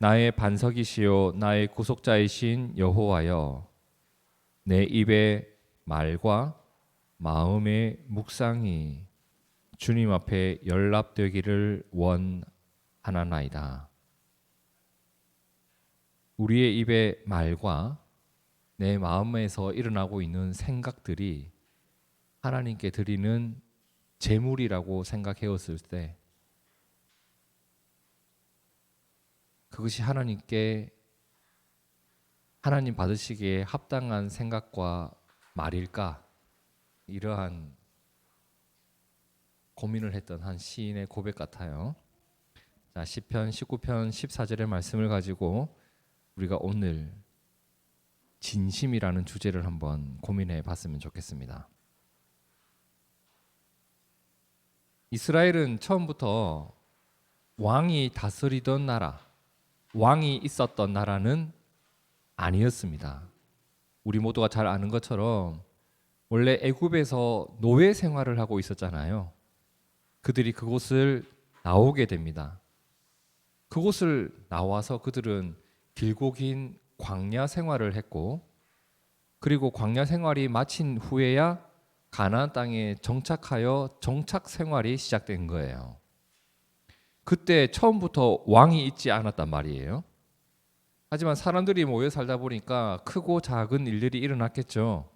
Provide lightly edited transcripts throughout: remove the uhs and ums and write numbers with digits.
나의 반석이시요 나의 구속자이신 여호와여, 내 입의 말과 마음의 묵상이 주님 앞에 연락되기를 원하나이다. 우리의 입의 말과 내 마음에서 일어나고 있는 생각들이 하나님께 드리는 제물이라고 생각해왔을 때 그것이 하나님께 하나님 받으시기에 합당한 생각과 말일까? 이러한 고민을 했던 한 시인의 고백 같아요. 자, 시편 19편 14절의 말씀을 가지고 우리가 오늘 진심이라는 주제를 한번 고민해 봤으면 좋겠습니다. 이스라엘은 처음부터 왕이 다스리던 나라, 왕이 있었던 나라는 아니었습니다. 우리 모두가 잘 아는 것처럼 원래 애굽에서 노예 생활을 하고 있었잖아요. 그들이 그곳을 나오게 됩니다. 그곳을 나와서 그들은 길고 긴 광야 생활을 했고, 그리고 광야 생활이 마친 후에야 가나안 땅에 정착하여 정착 생활이 시작된 거예요. 그때 처음부터 왕이 있지 않았단 말이에요. 하지만 사람들이 모여 살다 보니까 크고 작은 일들이 일어났겠죠.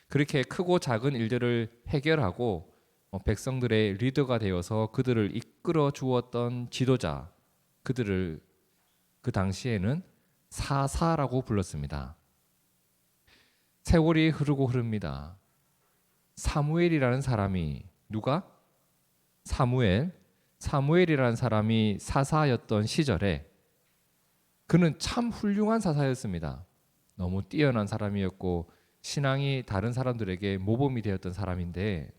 그렇게 크고 작은 일들을 해결하고 백성들의 리더가 되어서 그들을 이끌어 주었던 지도자, 그들을 그 당시에는 사사라고 불렀습니다. 세월이 흐르고 흐릅니다. 사무엘이라는 사람이, 누가? 사무엘이라는 사람이 사사였던 시절에 그는 참 훌륭한 사사였습니다. 너무 뛰어난 사람이었고 신앙이 다른 사람들에게 모범이 되었던 사람인데,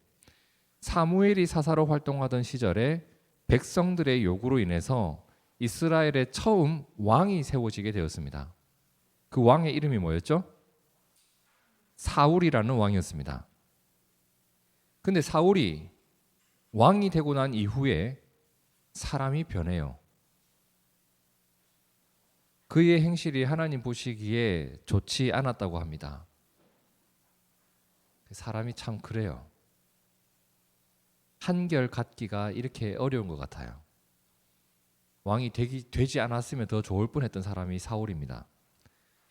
사무엘이 사사로 활동하던 시절에 백성들의 요구로 인해서 이스라엘에 처음 왕이 세워지게 되었습니다. 그 왕의 이름이 뭐였죠? 사울이라는 왕이었습니다. 근데 사울이 왕이 되고 난 이후에 사람이 변해요. 그의 행실이 하나님 보시기에 좋지 않았다고 합니다. 사람이 참 그래요. 한결 갖기가 이렇게 어려운 것 같아요. 왕이 되지 않았으면 더 좋을 뻔했던 사람이 사울입니다.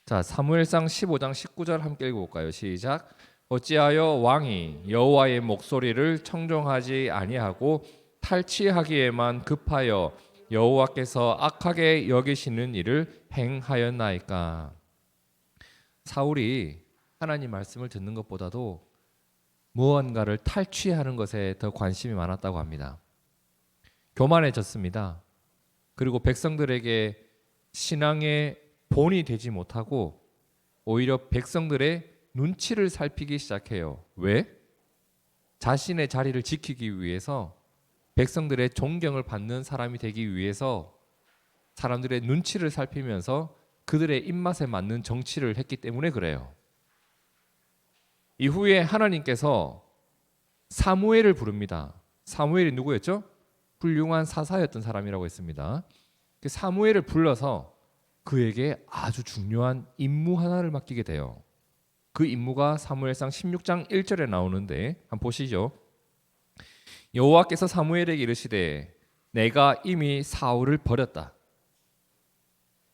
자, 사무엘상 15장 19절 함께 읽어볼까요? 시작. 어찌하여 왕이 여호와의 목소리를 청종하지 아니하고 탈취하기에만 급하여 여호와께서 악하게 여기시는 일을 행하였나이까? 사울이 하나님 말씀을 듣는 것보다도 무언가를 탈취하는 것에 더 관심이 많았다고 합니다. 교만해졌습니다. 그리고 백성들에게 신앙의 본이 되지 못하고 오히려 백성들의 눈치를 살피기 시작해요. 왜? 자신의 자리를 지키기 위해서, 백성들의 존경을 받는 사람이 되기 위해서 사람들의 눈치를 살피면서 그들의 입맛에 맞는 정치를 했기 때문에 그래요. 이후에 하나님께서 사무엘을 부릅니다. 사무엘이 누구였죠? 훌륭한 사사였던 사람이라고 했습니다. 그 사무엘을 불러서 그에게 아주 중요한 임무 하나를 맡기게 돼요. 그 임무가 사무엘상 16장 1절에 나오는데 한번 보시죠. 여호와께서 사무엘에게 이르시되 내가 이미 사울을 버렸다.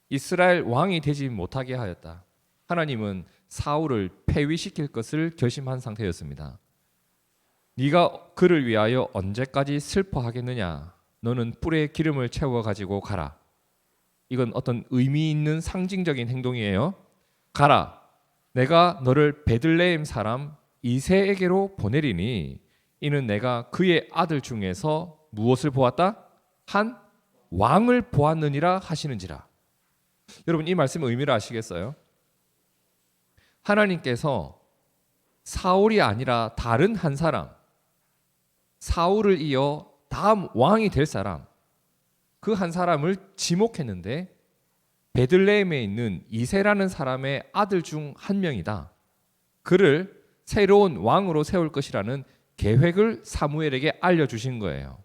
이스라엘 왕이 되지 못하게 하였다. 하나님은 사울을 폐위시킬 것을 결심한 상태였습니다. 네가 그를 위하여 언제까지 슬퍼하겠느냐? 너는 뿔에 기름을 채워 가지고 가라. 이건 어떤 의미 있는 상징적인 행동이에요. 가라. 내가 너를 베들레헴 사람 이새에게로 보내리니 이는 내가 그의 아들 중에서 무엇을 보았다? 한 왕을 보았느니라 하시는지라. 여러분, 이 말씀의 의미를 아시겠어요? 하나님께서 사울이 아니라 다른 한 사람, 사울을 이어 다음 왕이 될 사람, 그 한 사람을 지목했는데 베들레헴에 있는 이새라는 사람의 아들 중 한 명이다. 그를 새로운 왕으로 세울 것이라는 계획을 사무엘에게 알려주신 거예요.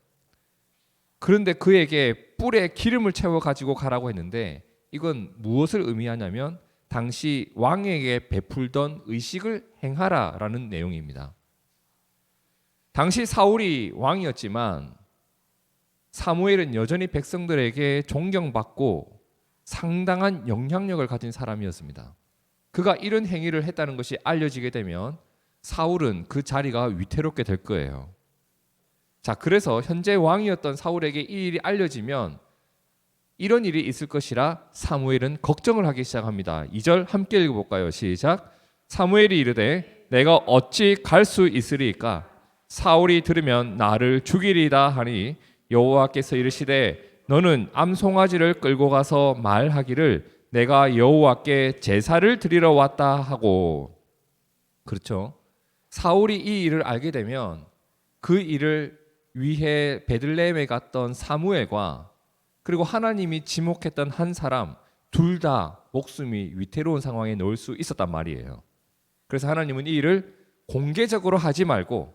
그런데 그에게 뿔에 기름을 채워 가지고 가라고 했는데 이건 무엇을 의미하냐면 당시 왕에게 베풀던 의식을 행하라라는 내용입니다. 당시 사울이 왕이었지만 사무엘은 여전히 백성들에게 존경받고 상당한 영향력을 가진 사람이었습니다. 그가 이런 행위를 했다는 것이 알려지게 되면 사울은 그 자리가 위태롭게 될 거예요. 자, 그래서 현재 왕이었던 사울에게 이 일이 알려지면 이런 일이 있을 것이라 사무엘은 걱정을 하기 시작합니다. 2절 함께 읽어볼까요? 시작. 사무엘이 이르되 내가 어찌 갈 수 있으리까? 사울이 들으면 나를 죽이리다 하니 여호와께서 이르시되 너는 암송아지를 끌고 가서 말하기를 내가 여호와께 제사를 드리러 왔다 하고. 그렇죠. 사울이 이 일을 알게 되면 그 일을 위해 베들레헴에 갔던 사무엘과 그리고 하나님이 지목했던 한 사람 둘 다 목숨이 위태로운 상황에 놓을 수 있었단 말이에요. 그래서 하나님은 이 일을 공개적으로 하지 말고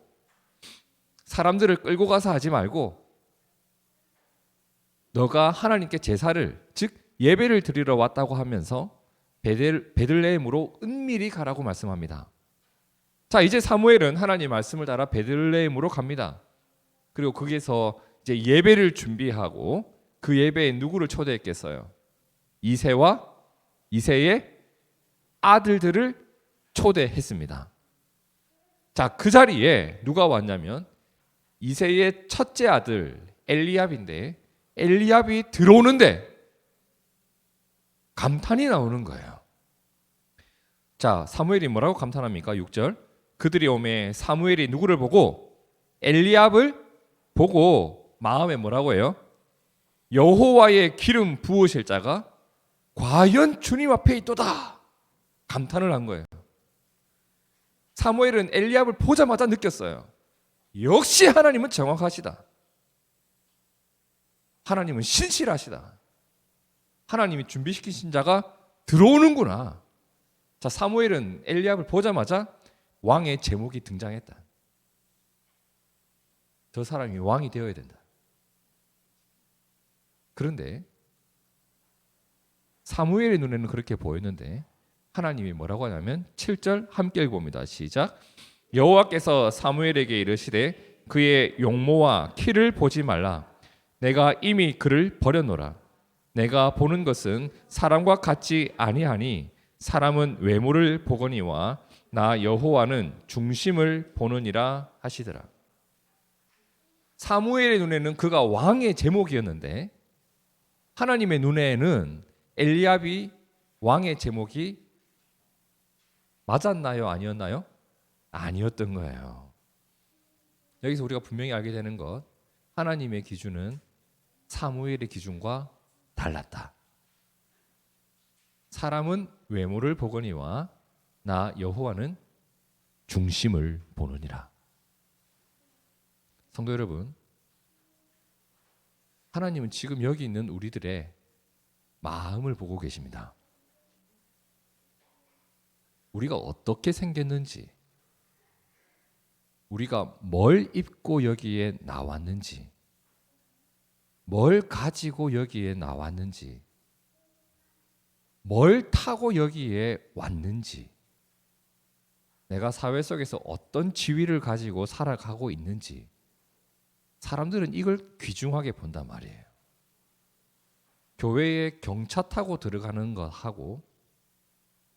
사람들을 끌고 가서 하지 말고 너가 하나님께 제사를 즉 예배를 드리러 왔다고 하면서 베들레헴으로 은밀히 가라고 말씀합니다. 자, 이제 사무엘은 하나님 말씀을 따라 베들레헴으로 갑니다. 그리고 거기에서 이제 예배를 준비하고 그 예배에 누구를 초대했겠어요? 이새와 이새의 아들들을 초대했습니다. 자, 그 자리에 누가 왔냐면 이새의 첫째 아들 엘리압인데 엘리압이 들어오는데 감탄이 나오는 거예요. 자, 사무엘이 뭐라고 감탄합니까? 6절. 그들이 오매 사무엘이 누구를 보고 엘리압을 보고 마음에 뭐라고 해요? 여호와의 기름 부으실 자가 과연 주님 앞에 있도다 감탄을 한 거예요. 사무엘은 엘리압을 보자마자 느꼈어요. 역시 하나님은 정확하시다. 하나님은 신실하시다. 하나님이 준비시키신 자가 들어오는구나. 자, 사무엘은 엘리압을 보자마자 왕의 제목이 등장했다. 저 사람이 왕이 되어야 된다. 그런데 사무엘의 눈에는 그렇게 보였는데 하나님이 뭐라고 하냐면 7절 함께 읽어봅니다. 시작. 여호와께서 사무엘에게 이르시되 그의 용모와 키를 보지 말라. 내가 이미 그를 버려놓으라. 내가 보는 것은 사람과 같지 아니하니 사람은 외모를 보거니와 나 여호와는 중심을 보느니라 하시더라. 사무엘의 눈에는 그가 왕의 제목이었는데 하나님의 눈에는 엘리압이 왕의 제목이 맞았나요? 아니었나요? 아니었던 거예요. 여기서 우리가 분명히 알게 되는 것, 하나님의 기준은 사무엘의 기준과 달랐다. 사람은 외모를 보거니와 나 여호와는 중심을 보느니라. 성도 여러분, 하나님은 지금 여기 있는 우리들의 마음을 보고 계십니다. 우리가 어떻게 생겼는지, 우리가 뭘 입고 여기에 나왔는지, 뭘 가지고 여기에 나왔는지, 뭘 타고 여기에 왔는지, 내가 사회 속에서 어떤 지위를 가지고 살아가고 있는지 사람들은 이걸 귀중하게 본단 말이에요. 교회에 경차 타고 들어가는 것하고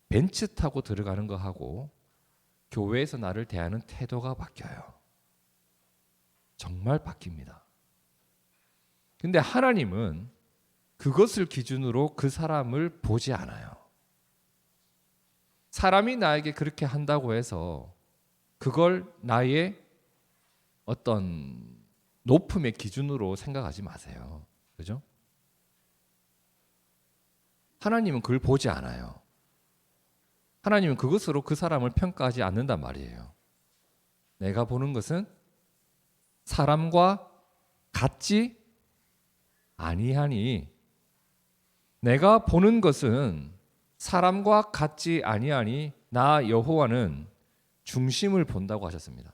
벤츠 타고 들어가는 것하고 교회에서 나를 대하는 태도가 바뀌어요. 정말 바뀝니다. 근데 하나님은 그것을 기준으로 그 사람을 보지 않아요. 사람이 나에게 그렇게 한다고 해서 그걸 나의 어떤 높음의 기준으로 생각하지 마세요. 그죠? 하나님은 그걸 보지 않아요. 하나님은 그것으로 그 사람을 평가하지 않는단 말이에요. 내가 보는 것은 사람과 같지 아니하니, 내가 보는 것은 사람과 같지 아니하니 나 여호와는 중심을 본다고 하셨습니다.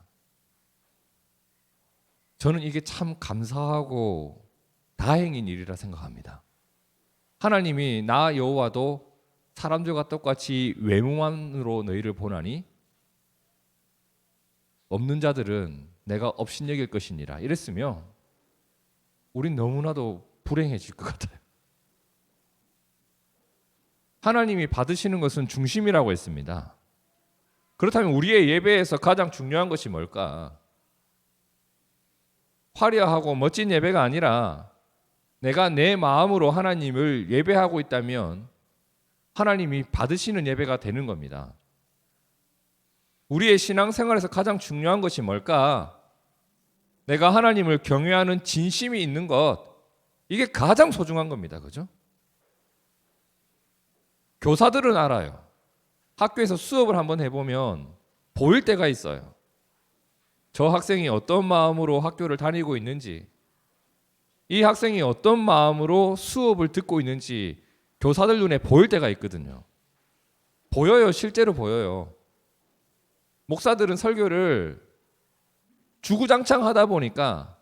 저는 이게 참 감사하고 다행인 일이라 생각합니다. 하나님이 나 여호와도 사람들과 똑같이 외모만으로 너희를 보나니 없는 자들은 내가 업신 여길 것이니라 이랬으며 우린 너무나도 불행해질 것 같아요. 하나님이 받으시는 것은 중심이라고 했습니다. 그렇다면 우리의 예배에서 가장 중요한 것이 뭘까? 화려하고 멋진 예배가 아니라 내가 내 마음으로 하나님을 예배하고 있다면 하나님이 받으시는 예배가 되는 겁니다. 우리의 신앙생활에서 가장 중요한 것이 뭘까? 내가 하나님을 경외하는 진심이 있는 것, 이게 가장 소중한 겁니다. 그죠? 교사들은 알아요. 학교에서 수업을 한번 해보면 보일 때가 있어요. 저 학생이 어떤 마음으로 학교를 다니고 있는지, 이 학생이 어떤 마음으로 수업을 듣고 있는지 교사들 눈에 보일 때가 있거든요. 보여요. 실제로 보여요. 목사들은 설교를 주구장창 하다 보니까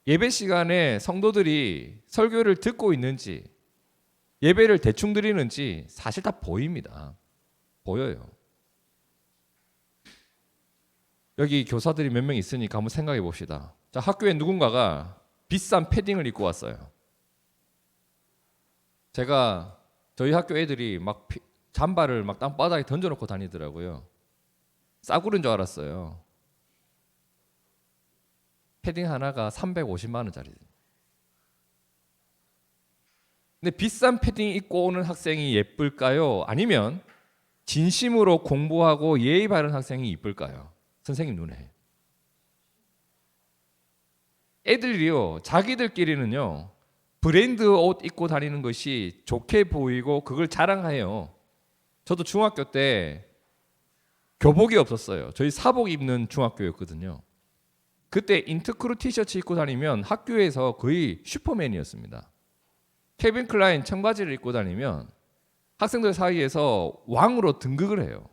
예배 시간에 성도들이 설교를 듣고 있는지 예배를 대충 드리는지 사실 다 보입니다. 보여요. 여기 교사들이 몇 명 있으니까 한번 생각해 봅시다. 자, 학교에 누군가가 비싼 패딩을 입고 왔어요. 제가 저희 학교 애들이 막 잠바를 막 땅바닥에 던져놓고 다니더라고요. 싸구려인 줄 알았어요. 패딩 하나가 350만 원짜리. 근데 비싼 패딩 입고 오는 학생이 예쁠까요? 아니면 진심으로 공부하고 예의 바른 학생이 이쁠까요? 선생님 눈에. 애들이요, 자기들끼리는요, 브랜드 옷 입고 다니는 것이 좋게 보이고 그걸 자랑해요. 저도 중학교 때 교복이 없었어요. 저희 사복 입는 중학교였거든요. 그때 인트크루 티셔츠 입고 다니면 학교에서 거의 슈퍼맨이었습니다. 케빈 클라인 청바지를 입고 다니면 학생들 사이에서 왕으로 등극을 해요.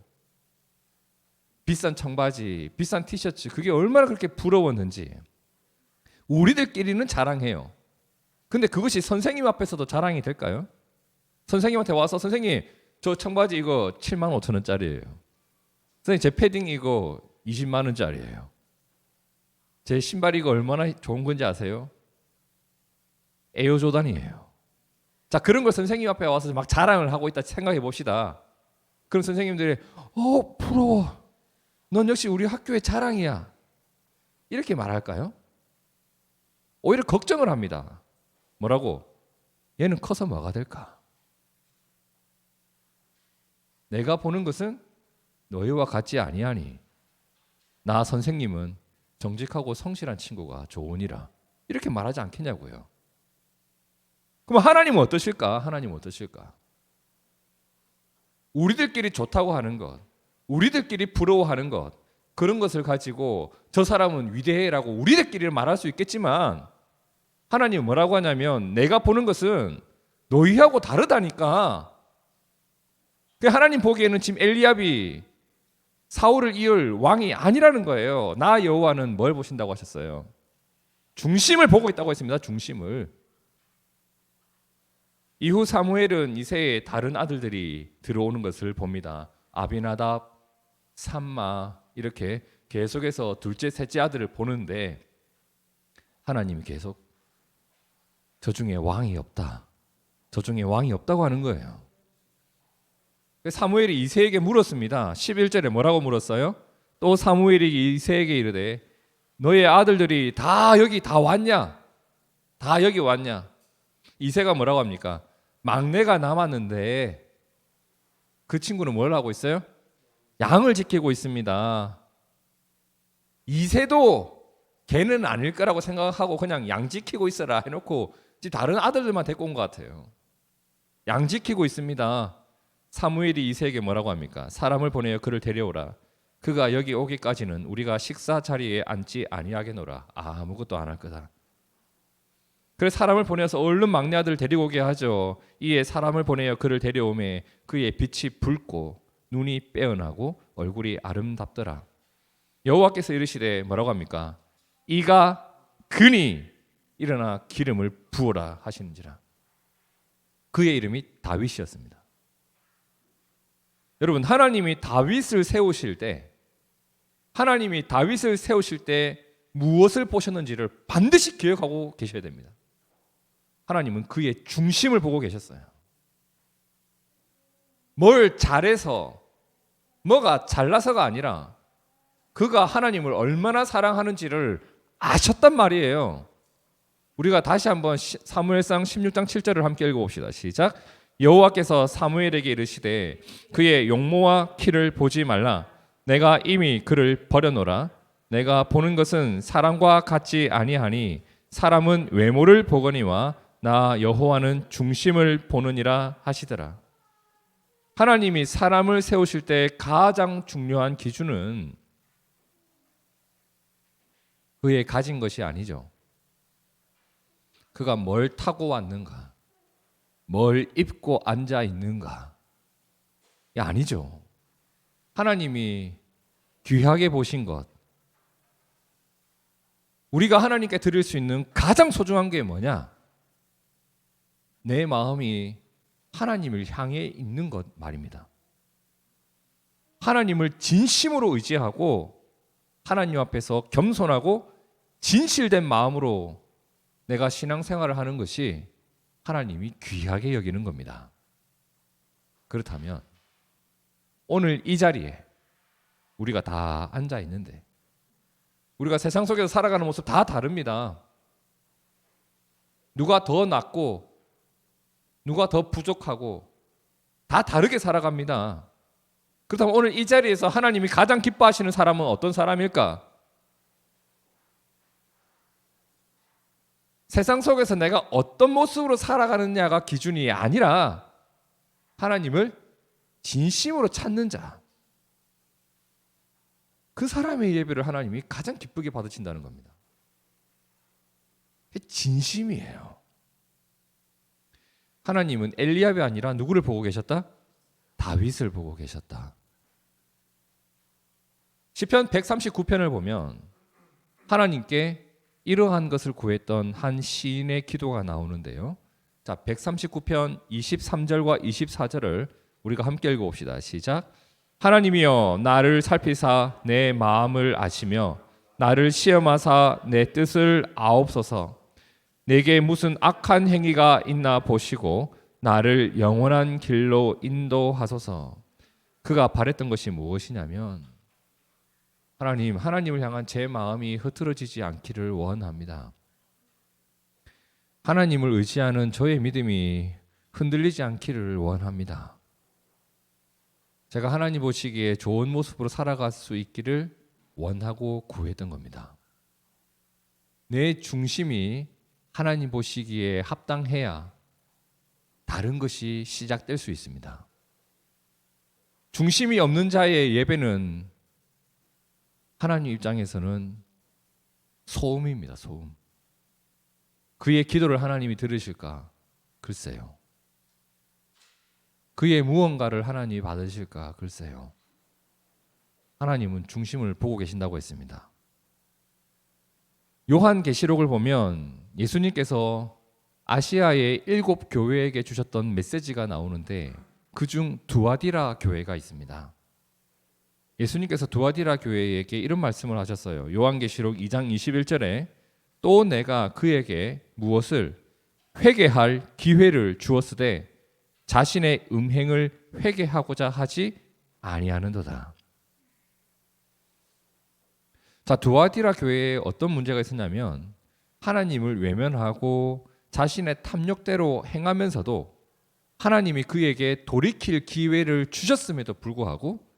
비싼 청바지, 비싼 티셔츠, 그게 얼마나 그렇게 부러웠는지 우리들끼리는 자랑해요. 근데 그것이 선생님 앞에서도 자랑이 될까요? 선생님한테 와서 선생님 저 청바지 이거 7만 5천 원짜리예요. 선생님 제 패딩 이거 20만 원짜리예요. 제 신발 이거 얼마나 좋은 건지 아세요? 에어조단이에요. 자, 그런 걸 선생님 앞에 와서 막 자랑을 하고 있다 생각해 봅시다. 그럼 선생님들이 부러워. 넌 역시 우리 학교의 자랑이야. 이렇게 말할까요? 오히려 걱정을 합니다. 뭐라고? 얘는 커서 뭐가 될까? 내가 보는 것은 너희와 같지 아니하니 나 선생님은 정직하고 성실한 친구가 좋으니라. 이렇게 말하지 않겠냐고요. 그럼 하나님은 어떠실까? 하나님은 어떠실까? 우리들끼리 좋다고 하는 것, 우리들끼리 부러워하는 것, 그런 것을 가지고 저 사람은 위대해라고 우리들끼리 말할 수 있겠지만 하나님은 뭐라고 하냐면 내가 보는 것은 너희하고 다르다니까. 하나님 보기에는 지금 엘리압이 사울을 이을 왕이 아니라는 거예요. 나 여호와는 뭘 보신다고 하셨어요? 중심을 보고 있다고 했습니다. 중심을. 이후 사무엘은 이새의 다른 아들들이 들어오는 것을 봅니다. 아비나답, 삼마 이렇게 계속해서 둘째, 셋째 아들을 보는데 하나님이 계속 저 중에 왕이 없다. 저 중에 왕이 없다고 하는 거예요. 사무엘이 이새에게 물었습니다. 11절에 뭐라고 물었어요? 또 사무엘이 이새에게 이르되 너의 아들들이 다 여기 다 왔냐? 다 여기 왔냐? 이새가 뭐라고 합니까? 막내가 남았는데 그 친구는 뭘 하고 있어요? 양을 지키고 있습니다. 이새도 걔는 아닐 거라고 생각하고 그냥 양 지키고 있어라 해놓고 다른 아들들만 데리고 온 것 같아요. 양 지키고 있습니다. 사무엘이 이새에게 뭐라고 합니까? 사람을 보내어 그를 데려오라. 그가 여기 오기까지는 우리가 식사 자리에 앉지 아니하겠노라. 아무것도 안 할 거다. 그래서 사람을 보내서 얼른 막내 아들 데리고 오게 하죠. 이에 사람을 보내어 그를 데려오매 그의 빛이 붉고 눈이 빼어나고 얼굴이 아름답더라. 여호와께서 이르시되 뭐라고 합니까? 이가 그니 일어나 기름을 부어라 하시는지라. 그의 이름이 다윗이었습니다. 여러분, 하나님이 다윗을 세우실 때 무엇을 보셨는지를 반드시 기억하고 계셔야 됩니다. 하나님은 그의 중심을 보고 계셨어요. 뭘 잘해서, 뭐가 잘나서가 아니라 그가 하나님을 얼마나 사랑하는지를 아셨단 말이에요. 우리가 다시 한번 사무엘상 16장 7절을 함께 읽어봅시다. 시작. 여호와께서 사무엘에게 이르시되 그의 용모와 키를 보지 말라. 내가 이미 그를 버려놓으라. 내가 보는 것은 사람과 같지 아니하니 사람은 외모를 보거니와 나 여호와는 중심을 보느니라 하시더라. 하나님이 사람을 세우실 때 가장 중요한 기준은 그의 가진 것이 아니죠. 그가 뭘 타고 왔는가, 뭘 입고 앉아 있는가, 아니죠. 하나님이 귀하게 보신 것, 우리가 하나님께 드릴 수 있는 가장 소중한 게 뭐냐? 내 마음이 하나님을 향해 있는 것 말입니다. 하나님을 진심으로 의지하고 하나님 앞에서 겸손하고 진실된 마음으로 내가 신앙생활을 하는 것이 하나님이 귀하게 여기는 겁니다. 그렇다면 오늘 이 자리에 우리가 다 앉아 있는데 우리가 세상 속에서 살아가는 모습 다 다릅니다. 누가 더 낫고 누가 더 부족하고 다 다르게 살아갑니다. 그렇다면 오늘 이 자리에서 하나님이 가장 기뻐하시는 사람은 어떤 사람일까? 세상 속에서 내가 어떤 모습으로 살아가느냐가 기준이 아니라 하나님을 진심으로 찾는 자, 그 사람의 예배를 하나님이 가장 기쁘게 받으신다는 겁니다. 진심이에요. 하나님은 엘리압이 아니라 누구를 보고 계셨다? 다윗을 보고 계셨다. 시편 139편을 보면 하나님께 이러한 것을 구했던 한 시인의 기도가 나오는데요. 자, 139편 23절과 24절을 우리가 함께 읽어봅시다. 시작. 하나님이여 나를 살피사 내 마음을 아시며 나를 시험하사 내 뜻을 아옵소서. 내게 무슨 악한 행위가 있나 보시고 나를 영원한 길로 인도하소서. 그가 바랬던 것이 무엇이냐면 하나님을 향한 제 마음이 흐트러지지 않기를 원합니다. 하나님을 의지하는 저의 믿음이 흔들리지 않기를 원합니다. 제가 하나님 보시기에 좋은 모습으로 살아갈 수 있기를 원하고 구했던 겁니다. 내 중심이 하나님 보시기에 합당해야 다른 것이 시작될 수 있습니다. 중심이 없는 자의 예배는 하나님 입장에서는 소음입니다. 소음. 그의 기도를 하나님이 들으실까? 글쎄요. 그의 무언가를 하나님이 받으실까? 글쎄요. 하나님은 중심을 보고 계신다고 했습니다. 요한계시록을 보면 예수님께서 아시아의 7 교회에게 주셨던 메시지가 나오는데 그중 두아디라 교회가 있습니다. 예수님께서 두아디라 교회에게 이런 말씀을 하셨어요. 요한계시록 2장 21절에 또 내가 그에게 무엇을 회개할 기회를 주었으되 자신의 음행을 회개하고자 하지 아니하는도다. 자, 두아디라 교회에 어떤 문제가 있었냐면 하나님을 외면하고 자신의 탐욕대로 행하면서도 하나님이 그에게 돌이킬 기회를 주셨음에도 불구하고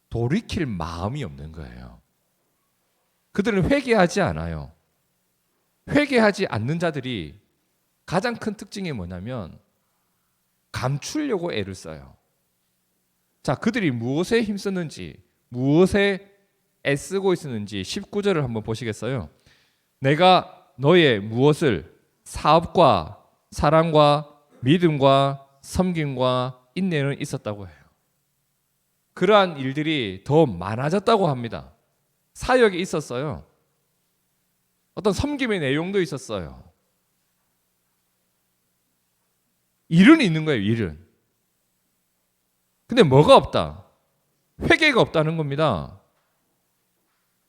돌이킬 마음이 없는 거예요. 그들은 회개하지 않아요. 회개하지 않는 자들이 가장 큰 특징이 뭐냐면 감추려고 애를 써요. 자, 그들이 무엇에 힘썼는지, 무엇에 애쓰고 있었는지 19절을 한번 보시겠어요? 내가 너의 무엇을 사업과 사랑과 믿음과 섬김과 인내는 있었다고 해요. 그러한 일들이 더 많아졌다고 합니다. 사역이 있었어요. 어떤 섬김의 내용도 있었어요. 일은 있는 거예요, 일은. 근데 뭐가 없다? 회개가 없다는 겁니다.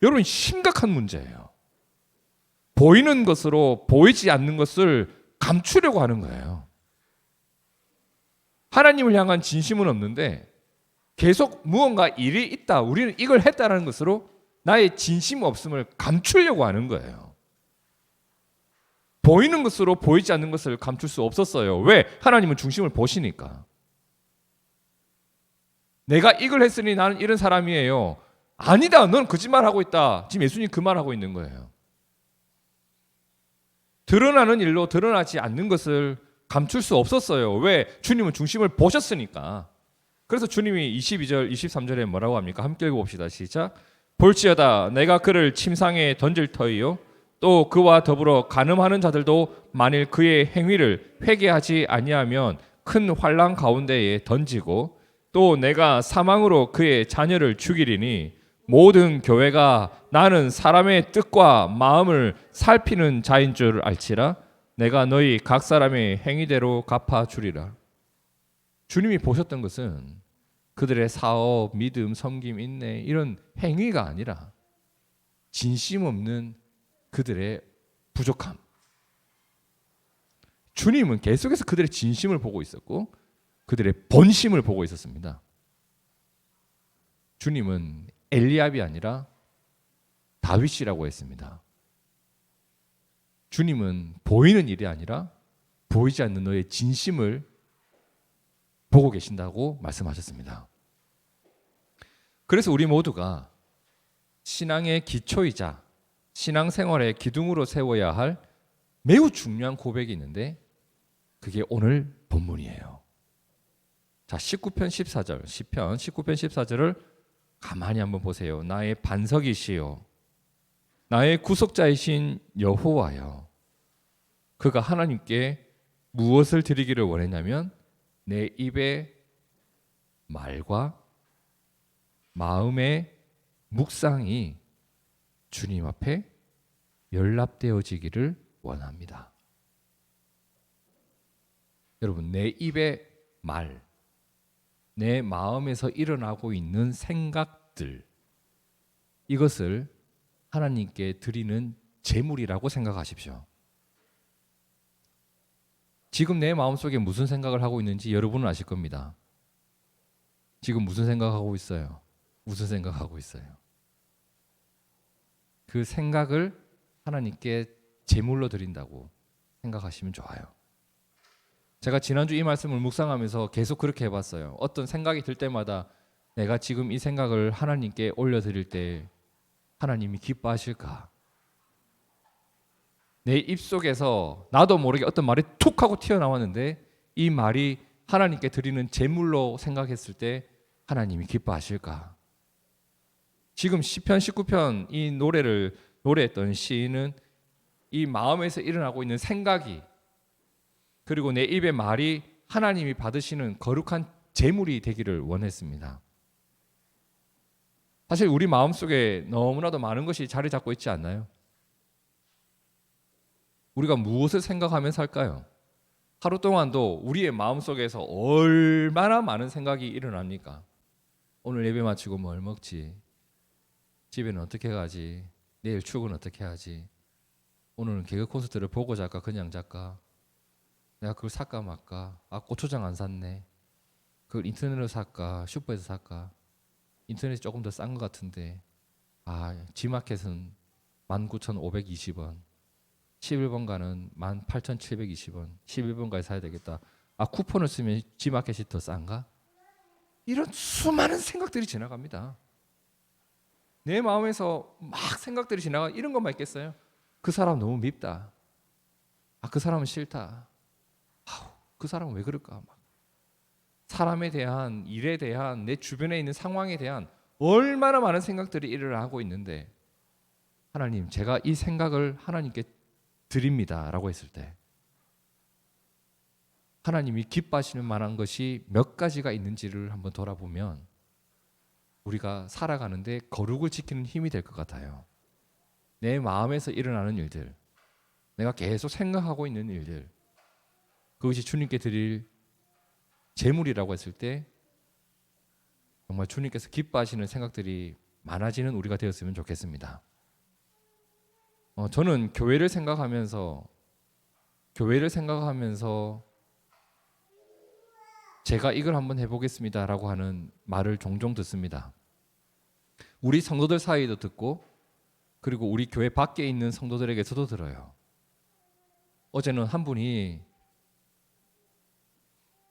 여러분, 심각한 문제예요. 보이는 것으로 보이지 않는 것을 감추려고 하는 거예요. 하나님을 향한 진심은 없는데 계속 무언가 일이 있다, 우리는 이걸 했다는 것으로 나의 진심 없음을 감추려고 하는 거예요. 보이는 것으로 보이지 않는 것을 감출 수 없었어요. 왜? 하나님은 중심을 보시니까. 내가 이걸 했으니 나는 이런 사람이에요. 아니다, 넌 거짓말하고 있다. 지금 예수님 그 말하고 있는 거예요. 드러나는 일로 드러나지 않는 것을 감출 수 없었어요. 왜? 주님은 중심을 보셨으니까. 그래서 주님이 22절, 23절에 뭐라고 합니까? 함께 읽어봅시다. 시작. 볼지어다 내가 그를 침상에 던질 터이요 또 그와 더불어 간음하는 자들도 만일 그의 행위를 회개하지 아니하면 큰 환난 가운데에 던지고 또 내가 사망으로 그의 자녀를 죽이리니 모든 교회가 나는 사람의 뜻과 마음을 살피는 자인 줄 알지라 내가 너희 각 사람의 행위대로 갚아주리라. 주님이 보셨던 것은 그들의 사업, 믿음, 섬김, 인내 이런 행위가 아니라 진심 없는 그들의 부족함. 주님은 계속해서 그들의 진심을 보고 있었고 그들의 본심을 보고 있었습니다. 주님은 엘리압이 아니라 다윗이라고 했습니다. 주님은 보이는 일이 아니라 보이지 않는 너의 진심을 보고 계신다고 말씀하셨습니다. 그래서 우리 모두가 신앙의 기초이자 신앙생활의 기둥으로 세워야 할 매우 중요한 고백이 있는데 그게 오늘 본문이에요. 자, 19편 14절, 시편 19편 14절을 가만히 한번 보세요. 나의 반석이시요 나의 구속자이신 여호와여, 그가 하나님께 무엇을 드리기를 원했냐면 내 입의 말과 마음의 묵상이 주님 앞에 연락되어지기를 원합니다. 여러분, 내 입의 말, 내 마음에서 일어나고 있는 생각들, 이것을 하나님께 드리는 제물이라고 생각하십시오. 지금 내 마음속에 무슨 생각을 하고 있는지 여러분은 아실 겁니다. 지금 무슨 생각하고 있어요? 무슨 생각하고 있어요? 그 생각을 하나님께 제물로 드린다고 생각하시면 좋아요. 제가 지난주 이 말씀을 묵상하면서 계속 그렇게 해봤어요. 어떤 생각이 들 때마다 내가 지금 이 생각을 하나님께 올려드릴 때 하나님이 기뻐하실까? 내 입속에서 나도 모르게 어떤 말이 툭 하고 튀어나왔는데 이 말이 하나님께 드리는 제물로 생각했을 때 하나님이 기뻐하실까? 지금 시편 19편 이 노래를 노래했던 시인은 이 마음에서 일어나고 있는 생각이 그리고 내 입의 말이 하나님이 받으시는 거룩한 제물이 되기를 원했습니다. 사실 우리 마음속에 너무나도 많은 것이 자리 잡고 있지 않나요? 우리가 무엇을 생각하며 살까요? 하루 동안도 우리의 마음속에서 얼마나 많은 생각이 일어납니까? 오늘 예배 마치고 뭘 먹지? 집에는 어떻게 가지? 내일 출근 어떻게 하지? 오늘은 개그 콘서트를 보고 잘까 그냥 잘까? 내가 그걸 살까 말까? 아, 고추장 안 샀네. 그걸 인터넷으로 살까? 슈퍼에서 살까? 인터넷이 조금 더 싼 것 같은데 아, G마켓은 19,520원 11번가는 18,720원 11번가에 사야 되겠다. 아, 쿠폰을 쓰면 G마켓이 더 싼가? 이런 수많은 생각들이 지나갑니다. 내 마음에서 막 생각들이 지나가. 이런 것만 있겠어요? 그 사람 너무 밉다. 아, 그 사람은 싫다. 아우, 그 사람은 왜 그럴까? 막. 사람에 대한, 일에 대한, 내 주변에 있는 상황에 대한 얼마나 많은 생각들이 일어나고 있는데 하나님, 제가 이 생각을 하나님께 드립니다 라고 했을 때 하나님이 기뻐하시는 만한 것이 몇 가지가 있는지를 한번 돌아보면 우리가 살아가는데 거룩을 지키는 힘이 될 것 같아요. 내 마음에서 일어나는 일들, 내가 계속 생각하고 있는 일들, 그것이 주님께 드릴 제물이라고 했을 때 정말 주님께서 기뻐하시는 생각들이 많아지는 우리가 되었으면 좋겠습니다. 저는 교회를 생각하면서 제가 이걸 한번 해보겠습니다라고 하는 말을 종종 듣습니다. 우리 성도들 사이도 듣고 그리고 우리 교회 밖에 있는 성도들에게서도 들어요. 어제는 한 분이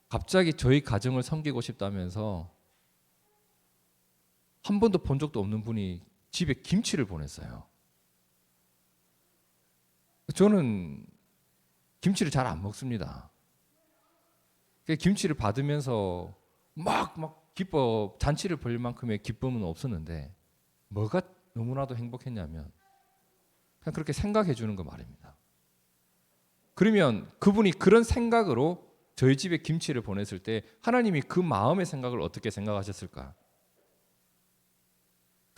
갑자기 저희 가정을 섬기고 싶다면서 한 번도 본 적도 없는 분이 집에 김치를 보냈어요. 저는 김치를 잘 안 먹습니다. 김치를 받으면서 막 기뻐 잔치를 벌일 만큼의 기쁨은 없었는데 뭐가 너무나도 행복했냐면 그냥 그렇게 생각해 주는 거 말입니다. 그러면 그분이 그런 생각으로 저희 집에 김치를 보냈을 때 하나님이 그 마음의 생각을 어떻게 생각하셨을까?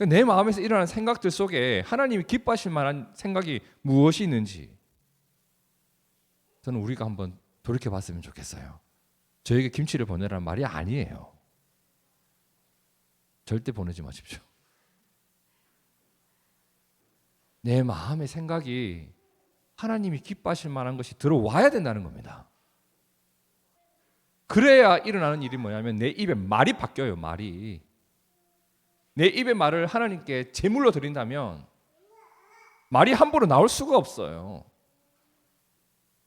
내 마음에서 일어나는 생각들 속에 하나님이 기뻐하실 만한 생각이 무엇이 있는지 저는 우리가 한번 돌이켜봤으면 좋겠어요. 저에게 김치를 보내라는 말이 아니에요. 절대 보내지 마십시오. 내 마음의 생각이 하나님이 기뻐하실 만한 것이 들어와야 된다는 겁니다. 그래야 일어나는 일이 뭐냐면 내 입에 말이 바뀌어요. 말이. 내 입의 말을 하나님께 제물로 드린다면 말이 함부로 나올 수가 없어요.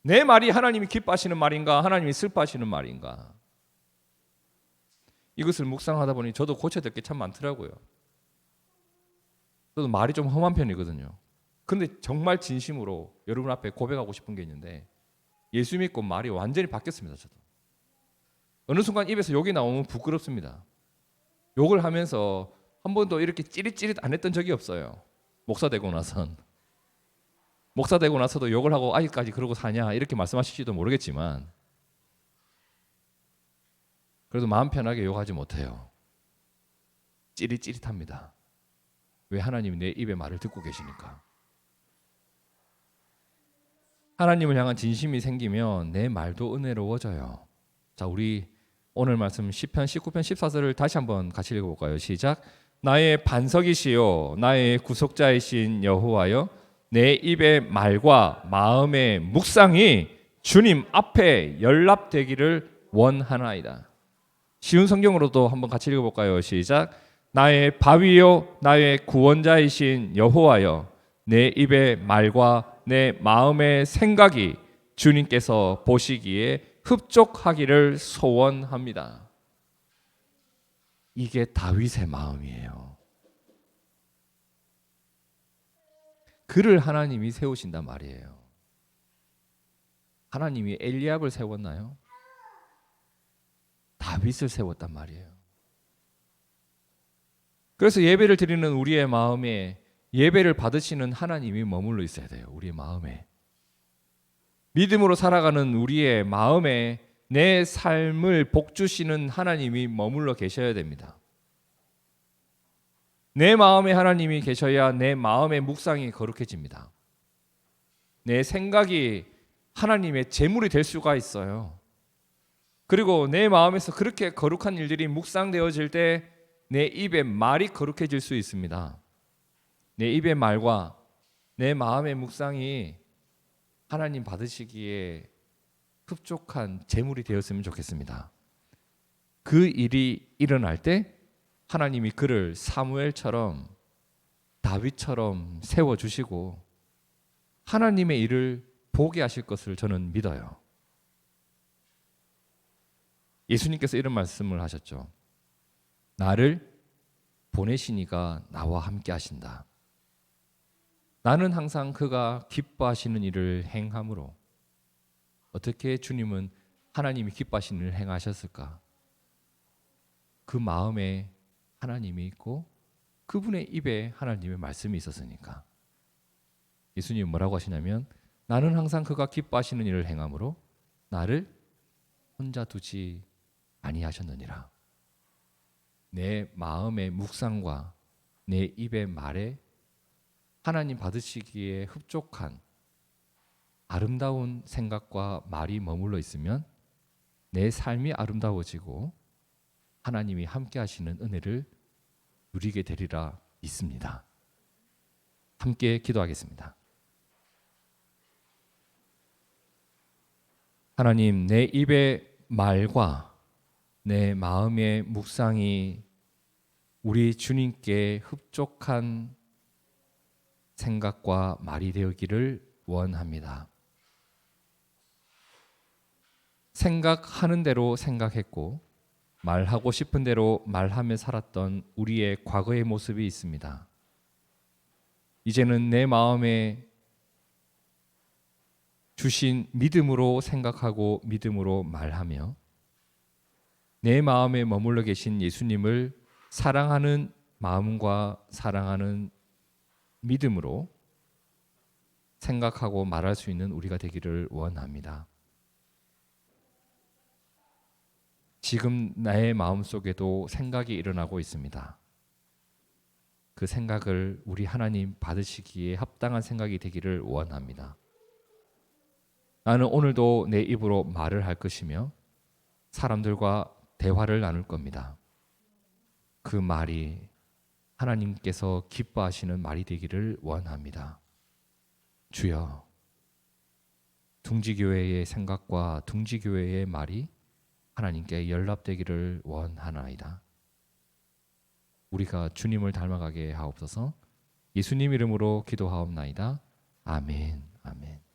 내 말이 하나님이 기뻐하시는 말인가 하나님이 슬퍼하시는 말인가. 이것을 묵상하다 보니 저도 고쳐야 될 게 참 많더라고요. 저도 말이 좀 험한 편이거든요. 근데 정말 진심으로 여러분 앞에 고백하고 싶은 게 있는데 예수 믿고 말이 완전히 바뀌었습니다. 저도 어느 순간 입에서 욕이 나오면 부끄럽습니다. 욕을 하면서 한 번도 이렇게 찌릿찌릿 안 했던 적이 없어요. 목사 되고 나서도 욕을 하고 아직까지 그러고 사냐 이렇게 말씀하실지도 모르겠지만 그래도 마음 편하게 욕하지 못해요. 찌릿찌릿합니다. 왜? 하나님이 내 입의 말을 듣고 계시니까. 하나님을 향한 진심이 생기면 내 말도 은혜로워져요. 자, 우리 오늘 말씀 시편 19편 14절을 다시 한번 같이 읽어볼까요? 시작. 나의 반석이시요 나의 구속자이신 여호와여 내 입의 말과 마음의 묵상이 주님 앞에 연락되기를 원하나이다. 쉬운 성경으로도 한번 같이 읽어볼까요? 시작. 나의 바위요 나의 구원자이신 여호와여 내 입의 말과 내 마음의 생각이 주님께서 보시기에 흡족하기를 소원합니다. 이게 다윗의 마음이에요. 그를 하나님이 세우신단 말이에요. 하나님이 엘리압을 세웠나요? 다윗을 세웠단 말이에요. 그래서 예배를 드리는 우리의 마음에 예배를 받으시는 하나님이 머물러 있어야 돼요. 우리의 마음에. 믿음으로 살아가는 우리의 마음에 내 삶을 복주시는 하나님이 머물러 계셔야 됩니다. 내 마음에 하나님이 계셔야 내 마음의 묵상이 거룩해집니다. 내 생각이 하나님의 제물이 될 수가 있어요. 그리고 내 마음에서 그렇게 거룩한 일들이 묵상되어질 때 내 입의 말이 거룩해질 수 있습니다. 내 입의 말과 내 마음의 묵상이 하나님 받으시기에 흡족한 제물이 되었으면 좋겠습니다. 그 일이 일어날 때 하나님이 그를 사무엘처럼 다윗처럼 세워주시고 하나님의 일을 보게 하실 것을 저는 믿어요. 예수님께서 이런 말씀을 하셨죠. 나를 보내신 이가 나와 함께 하신다. 나는 항상 그가 기뻐하시는 일을 행함으로. 어떻게 주님은 하나님이 기뻐하시는 일을 행하셨을까? 그 마음에 하나님이 있고 그분의 입에 하나님의 말씀이 있었으니까. 예수님은 뭐라고 하시냐면 나는 항상 그가 기뻐하시는 일을 행함으로 나를 혼자 두지 아니하셨느니라. 내 마음의 묵상과 내 입의 말에 하나님 받으시기에 흡족한 아름다운 생각과 말이 머물러 있으면 내 삶이 아름다워지고 하나님이 함께 하시는 은혜를 누리게 되리라 믿습니다. 함께 기도하겠습니다. 하나님, 내 입의 말과 내 마음의 묵상이 우리 주님께 흡족한 생각과 말이 되기를 원합니다. 생각하는 대로 생각했고 말하고 싶은 대로 말하며 살았던 우리의 과거의 모습이 있습니다. 이제는 내 마음에 주신 믿음으로 생각하고 믿음으로 말하며 내 마음에 머물러 계신 예수님을 사랑하는 마음과 사랑하는 믿음으로 생각하고 말할 수 있는 우리가 되기를 원합니다. 지금 나의 마음속에도 생각이 일어나고 있습니다. 그 생각을 우리 하나님 받으시기에 합당한 생각이 되기를 원합니다. 나는 오늘도 내 입으로 말을 할 것이며 사람들과 대화를 나눌 겁니다. 그 말이 하나님께서 기뻐하시는 말이 되기를 원합니다. 주여, 둥지교회의 생각과 둥지교회의 말이 하나님께 연락되기를 원하나이다. 우리가 주님을 닮아가게 하옵소서. 예수님 이름으로 기도하옵나이다. 아멘. 아멘.